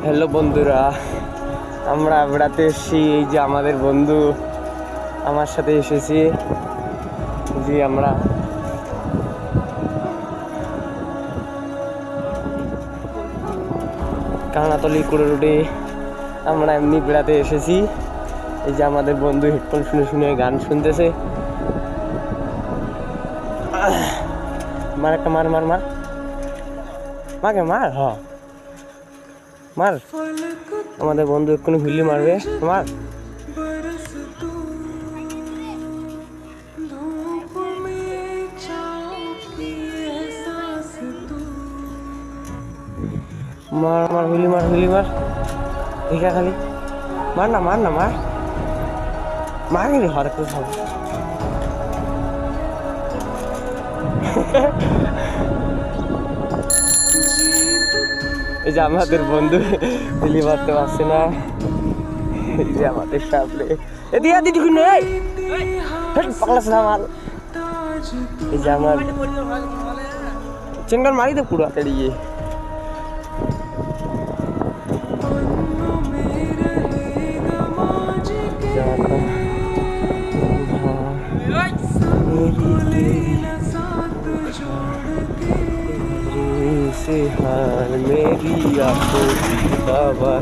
Hello বন্ধুরা, আমরা বেড়াতে এসেছি। এই যে আমাদের বন্ধু আমার সাথে এসেছি। জি, আমরা কানাতলি কুড়ে রোডে আমরা এমনি বেড়াতে এসেছি। এই যে আমাদের বন্ধু হেডফোন শুনে শুনে গান শুনতেছে। মার একটা মার মার মার মাকে মার মার। আমাদের বন্ধু এক্ষুনি হুইলি মারবে, মার। মার মার হুইলি মার, হুইলি মার। দেখা খালি মার না, মার না, মার মার গেলি হর একটু সব। এই যে আমাদের বন্ধু হুইলি মারতে পারছে না। এই যে আমাদের সামনে এদিকে দিদি কিনে পাগলাস না মাল। এই যে আমার চেঙ্গার মারি দে পুরো হাতে দিয়ে। से हाल मेरी आंखों की बाबा